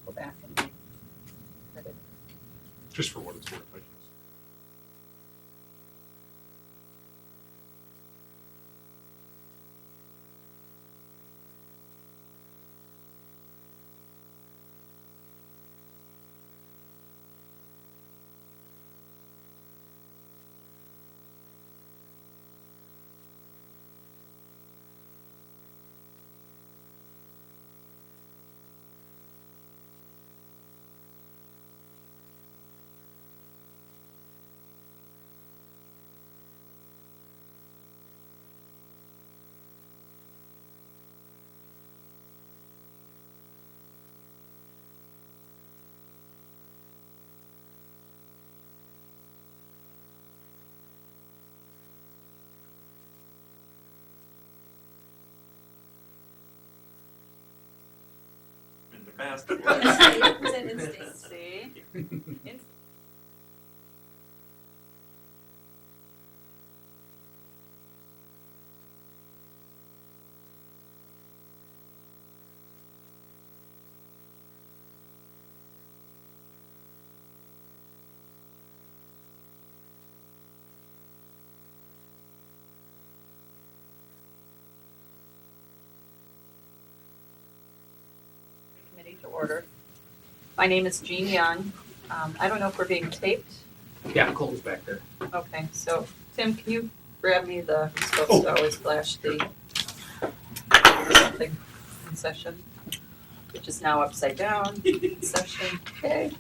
go back and edit. Just for what it's worth, I guess. In the past, it was. Representative Stacy. Committee to order. My name is Jean Young. I don't know if we're being taped. Yeah, Cole's back there. Okay, so Tim, can you grab me the, I'm supposed to always flash the something in session, which is now upside down, session, okay.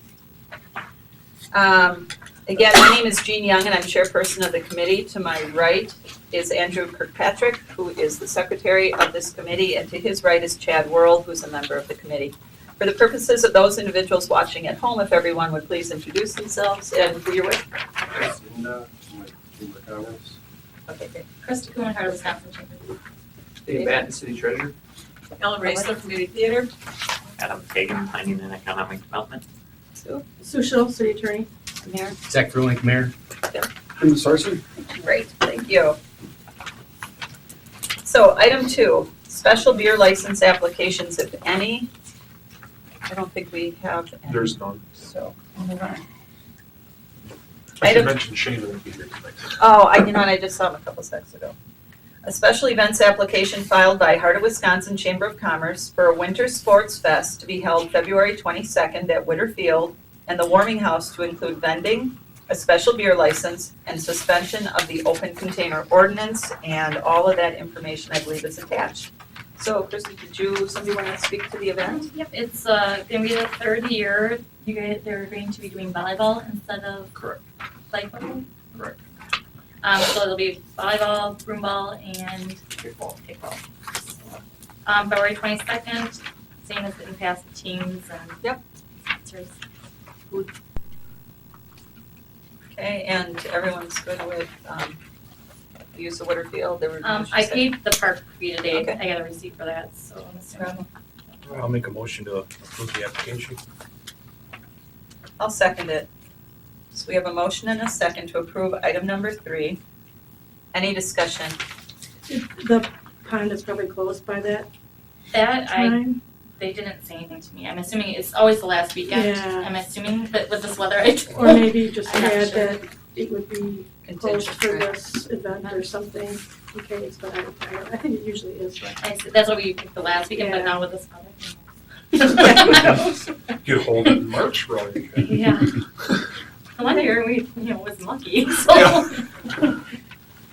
Again, my name is Jean Young and I'm chairperson of the committee. To my right is Andrew Kirkpatrick, who is the secretary of this committee, and to his right is Chad Worrell, who's a member of the committee. For the purposes of those individuals watching at home, if everyone would please introduce themselves and who you're with. Linda, my Chamber of Commerce. Okay, great. Krista Kuhn, Wisconsin Chamber. Dave Batten, city treasurer. Ellen Racer, Community Theater. Adam Kagan, Planning and Economic Development. Sue, Sue Schill, city attorney. Mayor. Zach Fruink, mayor. Jim Sarson. Great, thank you. So item 2, special beer license applications, if any. I don't think we have any. There's none. So, we'll move on. I should Item- mention Shane would be here tonight. Oh, I just saw him a couple seconds ago. A special events application filed by Heart of Wisconsin Chamber of Commerce for a winter sports fest to be held February 22nd at Witter Field and the warming house to include vending, a special beer license, and suspension of the open container ordinance, and all of that information I believe is attached. So, Krista, somebody want to speak to the event? Yep, it's gonna be the third year. They're going to be doing volleyball instead of Correct. flag football. Correct. So it'll be volleyball, broomball, and kickball. February 22nd, same as getting past the teams and. Yep. sponsors. Okay, and everyone's good with the use of Witter Field? There were I paid the park fee today. Okay. I got a receipt for that, so I'm assuming. I'll make a motion to approve the application. I'll second it. So we have a motion and a second to approve item number 3. Any discussion? The pond is probably closed by that That time. they didn't say anything to me. I'm assuming it's always the last weekend. Yeah. I'm assuming, but with this weather, I Or maybe just I'm not add sure. that it would be closed Contingent, for right? this event or something in case, but I think it usually is. That's what we picked the last weekend, but Yeah. now with this weather. Get hold of it in March, probably. Yeah. The one year we, was lucky, so.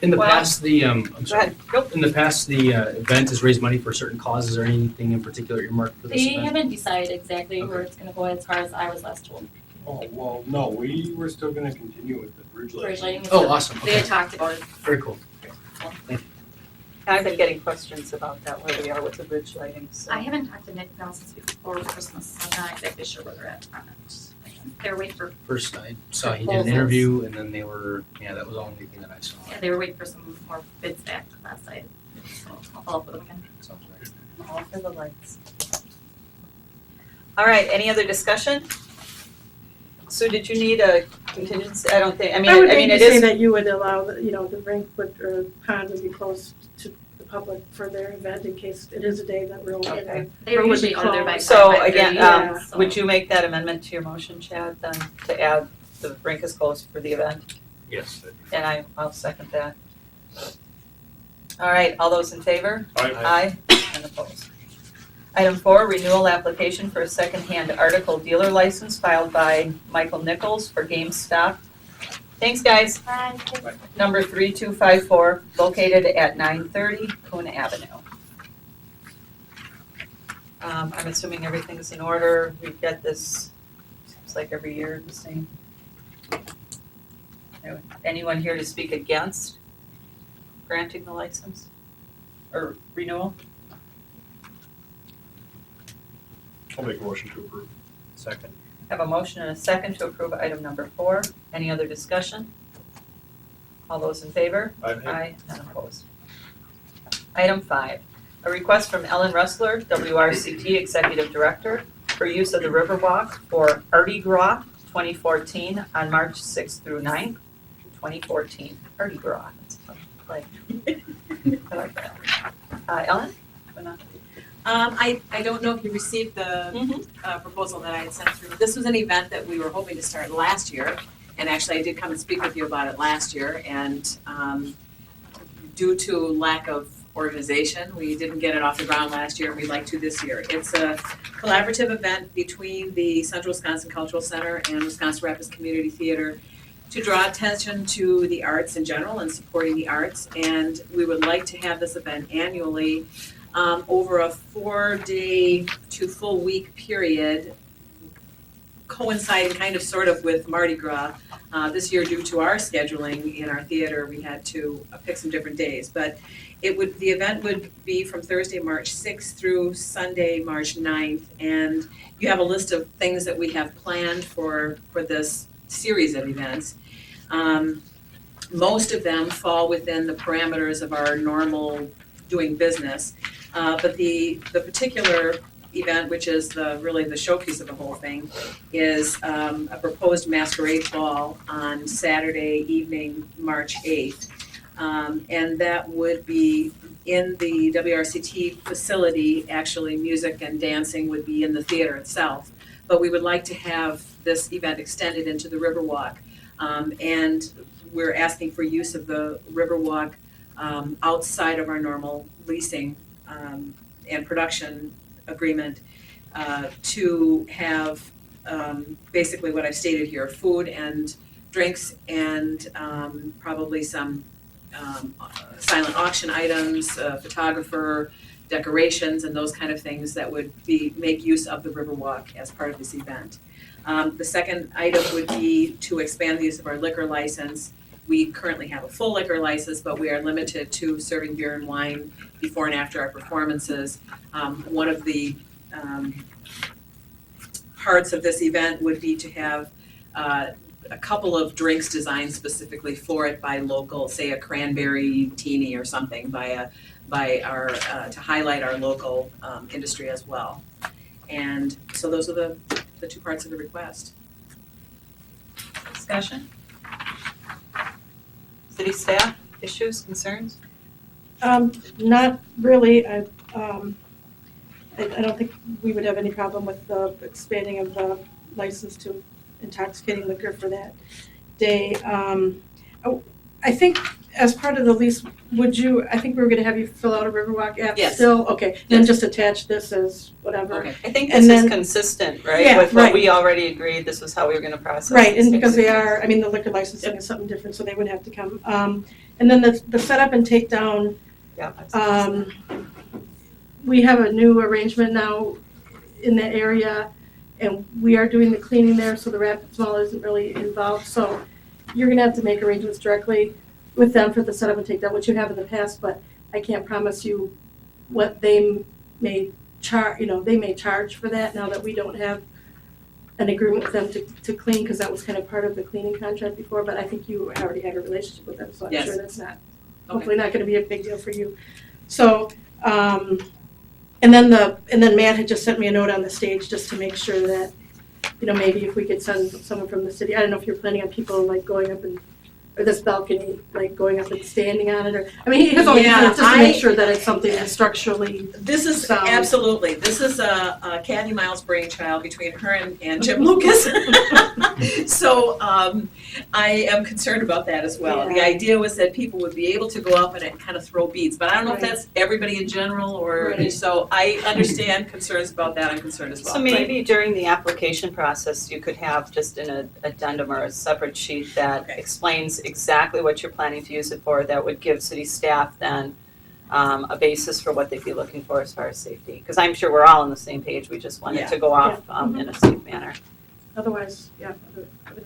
In the Well- past, I'm Go sorry. ahead. Nope. In the past, the event has raised money for certain causes or anything in particular earmarked for this They event? haven't decided exactly where Okay. it's gonna go as far as I was last told. Oh, well, no, we were still gonna continue with the bridge Bridge lighting. lighting was Oh, the- awesome, They had okay, talked about it. very cool. I've been getting questions about that, where we are with the bridge lighting, so. I haven't talked to Nick now since before Christmas, so I'm not exactly sure where they're at on it. They were waiting for, First, I saw he did an Proposals. interview and then they were, that was the only thing that I saw. yeah, they were waiting for some more bids back last night, so I'll follow up with them again. Sounds right. All for the lights. All right, any other discussion? Sue, did you need a contingency? I don't think, I I would mean, maybe it say is, that you would allow, the rink would, or pond would be closed to the public for their event in case it is a day that we're only Okay. in. They're Or would be usually under by closed. So 5:30, again, yeah, would you make that amendment to your motion, Chad, then, to add the rink is closed for the event? Yes. that'd be And I'll second that. All right, all those in favor? fine. Aye. And opposed. Item 4, renewal application for a secondhand article dealer license filed by Michael Nichols for GameStop. Thanks, guys. Number 3254, located at 930 Coon Avenue. I'm assuming everything's in order. We've got this, seems like every year the same. Anyone here to speak against granting the license or renewal? I'll make a motion to approve. Second. Have a motion and a second to approve item number 4. Any other discussion? All those in favor? Aye, and opposed. Item 5, a request from Ellen Rustler, WRCT Executive Director, for use of the Riverwalk for Artie Gras 2014 on March 6th through 9th, 2014. Artie Gras, that's a fun play. I like that. Ellen? Wanna- I don't know if you received the proposal that I had sent through. This was an event that we were hoping to start last year, and actually I did come and speak with you about it last year, and due to lack of organization, we didn't get it off the ground last year, and we'd like to this year. It's a collaborative event between the Central Wisconsin Cultural Center and Wisconsin Rapids Community Theater to draw attention to the arts in general and supporting the arts, and we would like to have this event annually over a 4-day to full week period, coinciding kind of sort of with Mardi Gras. This year, due to our scheduling in our theater, we had to pick some different days. But the event would be from Thursday, March 6th through Sunday, March 9th. And you have a list of things that we have planned for this series of events. Most of them fall within the parameters of our normal doing business. But the particular event, which is really the showpiece of the whole thing, is a proposed masquerade ball on Saturday evening, March 8th. And that would be in the WRCT facility. Actually, music and dancing would be in the theater itself. But we would like to have this event extended into the Riverwalk. And we're asking for use of the Riverwalk outside of our normal leasing and production agreement to have basically what I've stated here, food and drinks and probably some silent auction items, photographer, decorations, and those kind of things that would make use of the Riverwalk as part of this event. The second item would be to expand the use of our liquor license. We currently have a full liquor license, but we are limited to serving beer and wine before and after our performances. One of the parts of this event would be to have a couple of drinks designed specifically for it by local, say a cranberry teeny or something, by our to highlight our local industry as well. And so those are the 2 parts of the request. Discussion? City staff, issues, concerns? Not really. I don't think we would have any problem with the expanding of the license to intoxicating liquor for that day. I think as part of the lease, I think we were gonna have you fill out a Riverwalk app Yes. still? Okay, then just attach this as whatever. Okay. I think And this then- is consistent, right, Yeah, with what right. we already agreed, this was how we were gonna process. Right, these and because they things. are, the liquor licensing is something different, so they would have to come. And then the setup and takedown, Yeah, absolutely. we have a new arrangement now in that area, and we are doing the cleaning there, so the Rapids Mall isn't really involved. So you're gonna have to make arrangements directly with them for the setup and takedown, which you have in the past, but I can't promise you what they may charge, they may charge for that now that we don't have an agreement with them to clean, because that was kind of part of the cleaning contract before, but I think you already have a relationship with them, so I'm Yes. sure that's not, Okay. hopefully not gonna be a big deal for you. So, and then Matt had just sent me a note on the stage just to make sure that, maybe if we could send someone from the city, I don't know if you're planning on people like going up and or this balcony, like going up and standing on it, or, I mean, he has all these Yeah, things just to make I- sure that it's something that's structurally, This is, Sound. absolutely, this is a Kathy Miles brainchild between her and Jim Lucas. So, I am concerned about that as well. The Yeah. idea was that people would be able to go up and kind of throw beads, but I don't know if Right. that's everybody in general or, Right. so I understand concerns about that, I'm concerned as well. So maybe during the application process, you could have just an addendum or a separate sheet that Okay. explains exactly what you're planning to use it for. That would give city staff then a basis for what they'd be looking for as far as safety. Because I'm sure we're all on the same page, we just want it to go off in a safe manner. otherwise, yeah.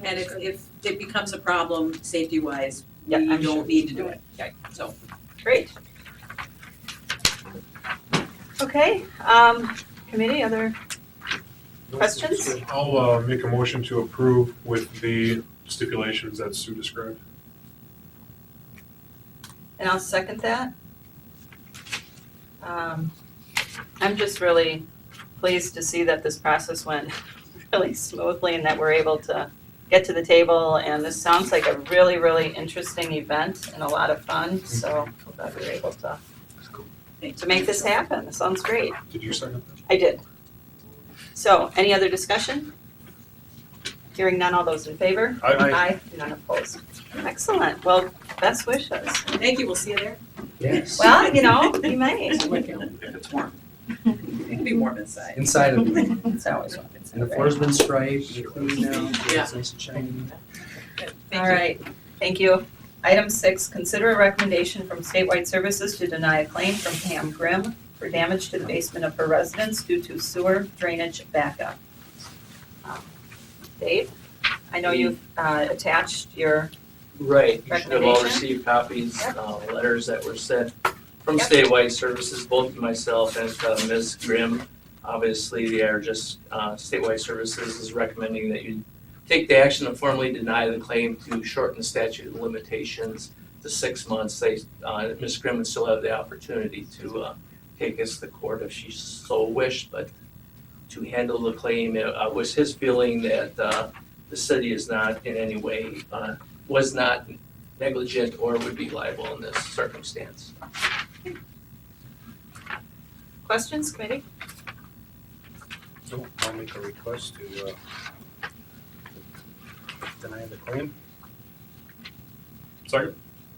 And if it becomes a problem, safety-wise, Yeah, we I'm sure. don't need to do it. So, Great. Okay, committee, other questions? I'll make a motion to approve with the stipulations that Sue described. And I'll second that. I'm just really pleased to see that this process went really smoothly and that we're able to get to the table. And this sounds like a really, really interesting event and a lot of fun. So I'm glad we were able to make this happen. It sounds great. Did you second that? I did. So, any other discussion? Hearing none, all those in favor? Aye. None opposed. Excellent. Well, best wishes. thank you, we'll see you there. Yes. Well, you may. If it's warm. It can be warm inside. Inside of the, It's always fun. and the floor's been striped, and cleaned now, Yeah. it's nice and shiny. Thank All you. right, thank you. Item 6, consider a recommendation from Statewide Services to deny a claim from Pam Grimm for damage to the basement of her residence due to sewer drainage backup. Dave, I know you've attached your, Right, you should have all Recommendation? received copies, Yep. letters that were sent from Yep. Statewide Services, both to myself and Ms. Grimm. Obviously, they are just, Statewide Services is recommending that you take the action to formally deny the claim to shorten the statute of limitations to 6 months. Ms. Grimm would still have the opportunity to take this to court if she so wished, but to handle the claim, it was his feeling that the city is not in any way, was not negligent or would be liable in this circumstance. questions, committee? So I'll make a request to deny the claim. Second?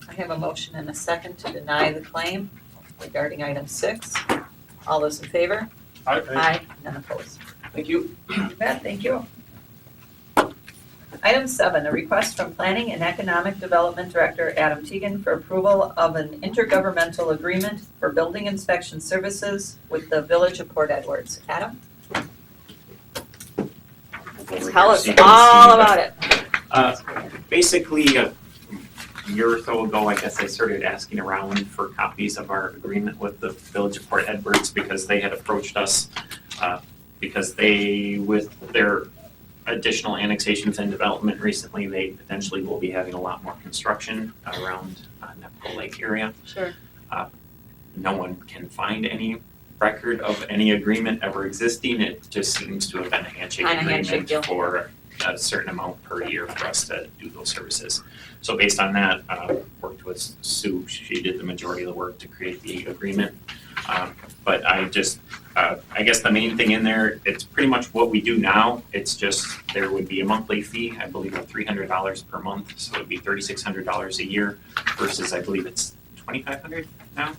I have a motion and a second to deny the claim regarding item 6. All those in favor? Aye. None opposed. Thank you. You bet, thank you. Item 7, a request from Planning and Economic Development Director Adam Teagan for approval of an intergovernmental agreement for building inspection services with the Village of Port Edwards. Adam? Tell us all about it. Basically, a year or so ago, I guess I started asking around for copies of our agreement with the Village of Port Edwards because they had approached us because they, with their additional annexations and development recently, they potentially will be having a lot more construction around Nepco Lake area. Sure. No one can find any record of any agreement ever existing. It just seems to have been a handshake Kinda handshake deal. agreement for a certain amount per year for us to do those services. So based on that, worked with Sue, she did the majority of the work to create the agreement. But I just, I guess the main thing in there, it's pretty much what we do now. It's just, there would be a monthly fee, I believe of $300 per month. So it'd be $3,600 a year versus I believe it's $2,500 now.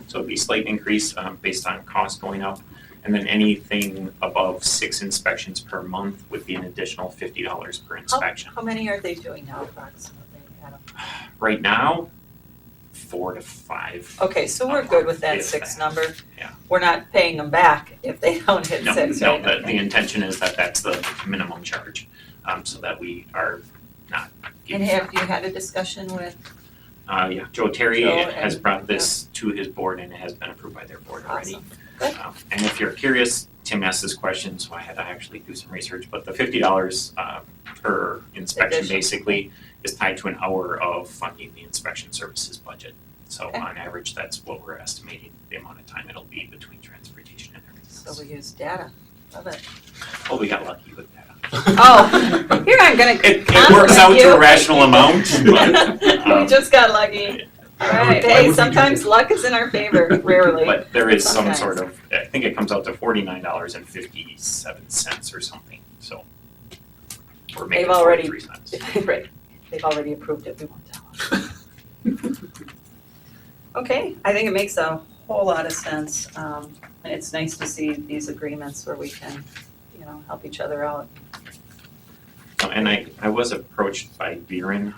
So it'd be a slight increase based on cost going up. And then anything above 6 inspections per month would be an additional $50 per inspection. How many are they doing now approximately, Adam? Right now, 4 to 5. Okay, so we're good with that If 6 that. number? Yeah. We're not paying them back if they don't hit No, 6, no, right? the intention is that that's the minimum charge, so that we are not. And have you had a discussion with, Yeah, Joe Terry Joe has and- brought this to his board and it has been approved by their board already. awesome, good. And if you're curious, Tim asked this question, so I had to actually do some research, but the $50 per inspection Addition. basically is tied to an hour of funding the inspection services budget. So Okay. on average, that's what we're estimating the amount of time it'll be between transportation and everything So else. we use data, love it. Oh, we got lucky with that. Oh, here I'm gonna. It works out to a rational amount, but, We just got lucky. All right, Why hey, would we do sometimes this? luck is in our favor, rarely. but there is some Sometimes. sort of, I think it comes out to $49.57 or something, so. We're making They've already- 43 cents. Right, they've already approved it, we won't tell them. Okay, I think it makes a whole lot of sense, and it's nice to see these agreements where we can, help each other out. And I was approached by Viren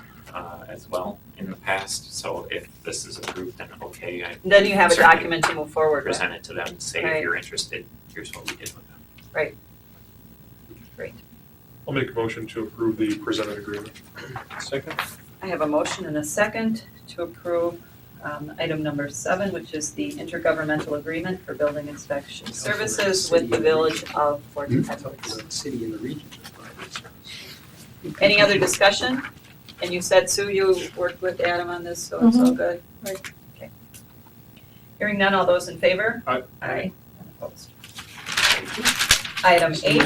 as well in the past, so if this is approved, then okay, I Then you have a Certainly. document to move forward with. present it to them, say Right. if you're interested, here's what we did with them. I'll make a motion to approve the presented agreement. Second? I have a motion and a second to approve item number 7, which is the intergovernmental agreement for building inspection services with the village of Fort Edwards. The city and the region. Any other discussion? And you said, Sue, you worked with Adam on this, so it's all good? Right. Okay. Hearing none, all those in favor? Aye. Aye. And opposed. Item 8,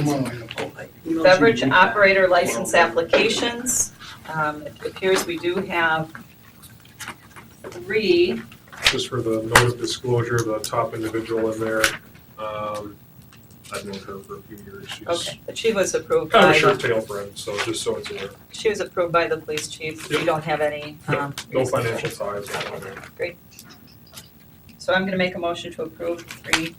beverage operator license applications. It appears we do have 3. Just for the note of disclosure, the top individual in there, I've known her for a few years. She's Okay, but she was approved kind of by, a short tail friend, so just so it's aware. she was approved by the police chief. We Yep. don't have any. No reason. financial ties. on there. So I'm gonna make a motion to approve 3,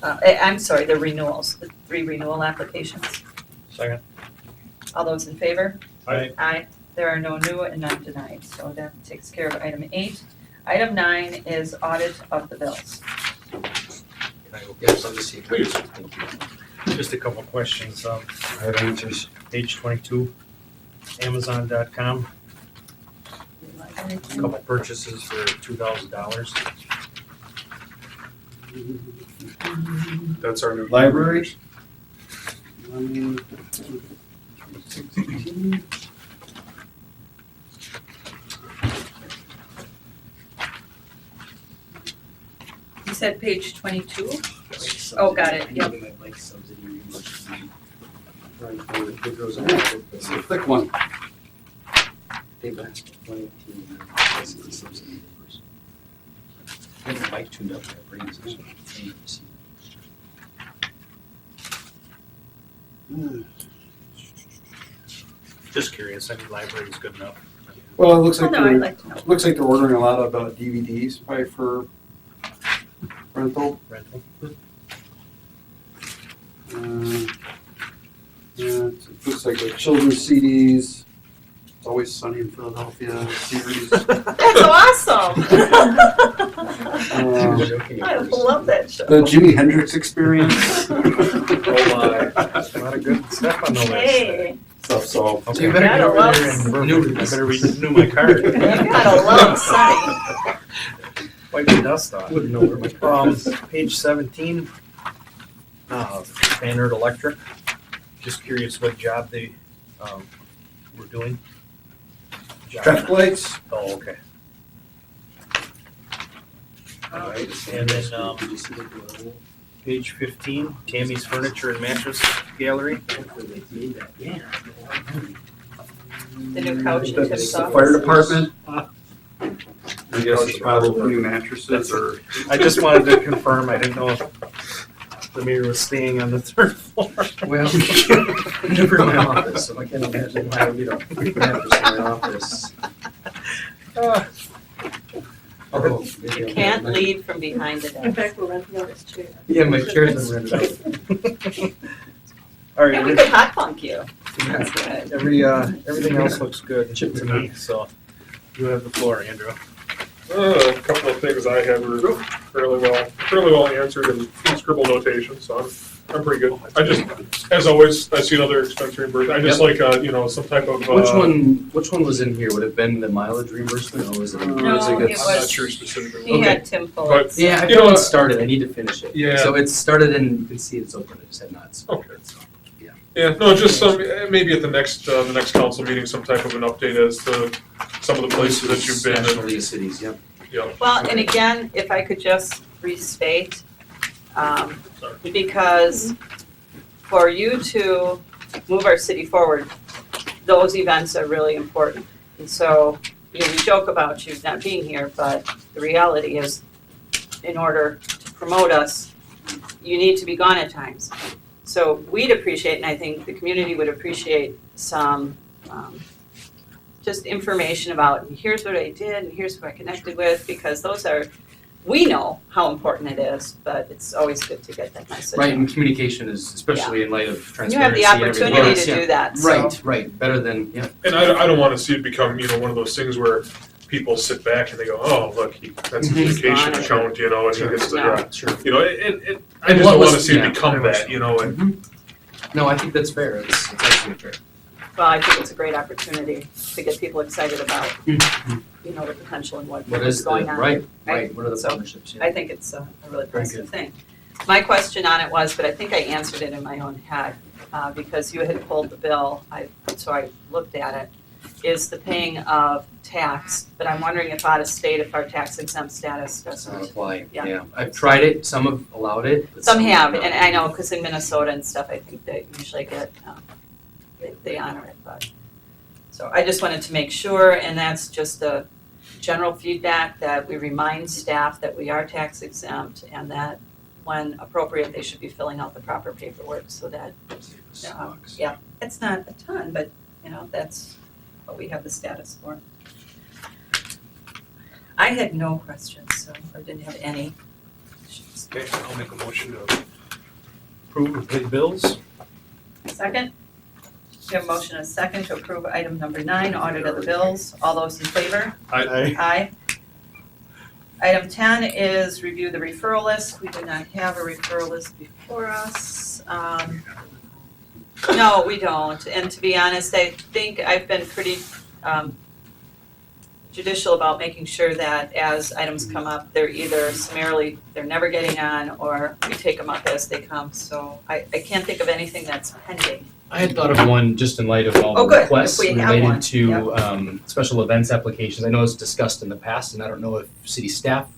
I'm sorry, the renewals, the 3 renewal applications. Second. All those in favor? Aye. Aye. There are no new and none denied, so that takes care of item 8. Item 9 is audit of the bills. Yes, I'll just see. Please. Thank you. Just a couple questions. I have answers. Page 22, Amazon.com. Couple purchases for $2,000. That's our new. Library? You said page 22? Oh, got it, yep. Like subsidy reimbursement. It's a thick one. They've asked for 2018, this is the subsidy reimbursement. I have a bike tuned up at Brains, so I need to see. Just curious, any library is good enough. Well, it looks Well, like no, I'd they're, like to know. looks like they're ordering a lot of DVDs probably for rental. Rental. Yeah, it looks like the children's CDs, It's Always Sunny in Philadelphia series. That's awesome! I love that show. The Jimi Hendrix Experience. Oh my, a lot of good stuff on the list. Hey, Stuff, so. Okay. You better Gotta get over love there and renew I this. better renew my card. you gotta love Sunny. Wipe the dust off. Wouldn't know where my card is. Page 17, Standard Electric. Just curious what job they were doing. Job. Traffic lights. Oh, okay. Alright, And then, did you see the Page 15, Tammy's Furniture and Mattress Gallery. hopefully they made that, yeah. The new couch in That's Tim's the office. fire department. I guess it's probably new mattresses or. I just wanted to confirm, I didn't know if the mayor was staying on the 3rd floor. Well, I'm never in my office, so I can't imagine why I would get a mattress in my office. Although, maybe You I'll can't get my- lead from behind the In desk. fact, we're renting out his chair. Yeah, my chair's been rented out. All Yeah, we right, could hot plunk you. That's good. everything else looks good to me, so you have the floor, Andrew. A couple of things I had were fairly well answered in scribble notation, so I'm pretty good. I just, as always, I see another expense reimbursement. I just like, some type of. Which one was in here? Would it have been the mileage reimbursement or was it? No, was it good? was- I'm not sure specifically. He had Tim pull But- it. Yeah, I You know, haven't started. I need to finish it. Yeah. So it's started and you can see it's open. I just had not started. Okay. So, Yeah, no, just some, maybe at the next council meeting, some type of an update as to some of the places that you've been National in. League of Cities, yep. Yeah. Well, and again, if I could just restate, because for you to move our city forward, those events are really important. And so, we joke about you not being here, but the reality is, in order to promote us, you need to be gone at times. So we'd appreciate, and I think the community would appreciate some, just information about, here's what I did, and here's who I connected with, because those are, we know how important it is, but it's always good to get that message. Right, and communication is, especially in light of You have transparency the and everything opportunity else, to yeah. do that, so. Right, better than, yeah. And I don't wanna see it become, one of those things where people sit back and they go, oh, look, that's his Mhm. vacation Got it. account, and he gets the, No. Sure. I just don't wanna see it become that, and No, I think that's fair, it's absolutely fair. Well, I think it's a great opportunity to get people excited about, the potential and What what's is the, going on. right, what are the So, partnerships? Yeah. I think it's a really Very positive thing. My question on it was, but I think I answered it in my own head, because you had pulled the bill, so I looked at it, is the paying of tax, but I'm wondering if out of state, if our tax exempt status Does not doesn't. apply, Yeah. yeah. I've tried it, some have allowed it. but Some have, don't. and I know, because in Minnesota and stuff, I think they usually get, they honor it, but. So I just wanted to make sure, and that's just a general feedback, that we remind staff that we are tax exempt, and that when appropriate, they should be filling out the proper paperwork, so that, Sucks. yeah, it's not a ton, but, that's what we have the status for. I had no questions, so, or didn't have any. Okay, I'll make a motion to approve and pay the bills. Second? We have a motion and a second to approve item number 9, audit of the bills. All those in favor? Aye. Item 10 is review the referral list. We do not have a referral list before us. No, we don't. And to be honest, I think I've been pretty judicial about making sure that as items come up, they're either summarily, they're never getting on, or we take them up as they come. So I can't think of anything that's pending. I had thought of one just in light of all Oh, the good. requests If we have one, related to special events applications. I know it's discussed in the past, and I don't know if city staff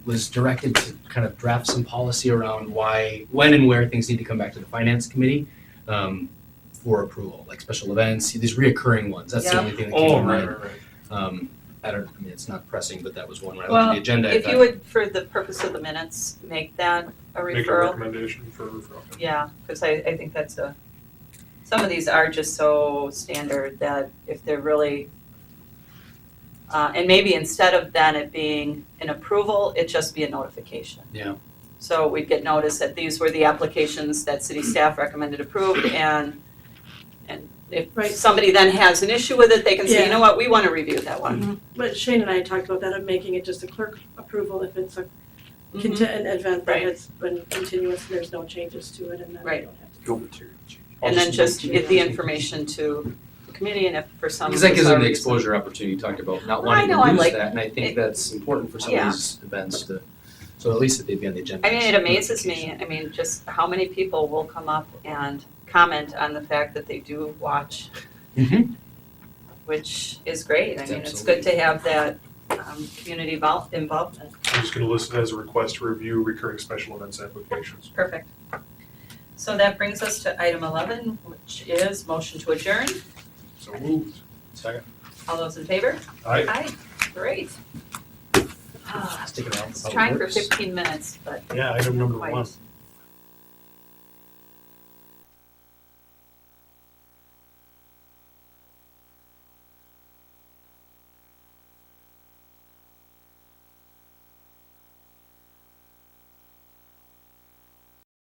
was directed to kind of draft some policy around when and where things need to come back to the finance committee for approval, like special events, these reoccurring ones. That's the Yeah. only thing that came to oh, right, mind. right. It's not pressing, but that was one when I looked Well, at the agenda. I if thought, you would, for the purpose of the minutes, make that a Make a referral. recommendation for referral. Yeah, because I think that's some of these are just so standard that if they're really, and maybe instead of then it being an approval, it just be a notification. Yeah. So we'd get notice that these were the applications that city staff recommended approved, and if Right. somebody then has an issue with it, they can say, you Yeah. know what, we want to review that one. But Shane and I talked about that, of making it just a clerk approval if it's an event that Right. has been continuous and there's no changes to it, and then we Right. don't have to. Go material change. And then just get the information to the committee, and if for some. Because that gives them the bizarre reason- exposure opportunity you talked about, not Well, I wanting know, I to lose like that, and I think it. that's important for some Yeah. of these events so at least that they'd be on the agenda. I mean, it amazes me, just how many people will come up and comment on the fact that they do watch, Mhm. which is great. It's good to have that community involvement. I'm just gonna list it as a request to review recurring special events applications. Perfect. So that brings us to item 11, which is motion to adjourn. So moved. Second. All those in favor? Aye. Aye, great. Stick it out. Trying for 15 minutes, but Yeah, item number Quite. 1.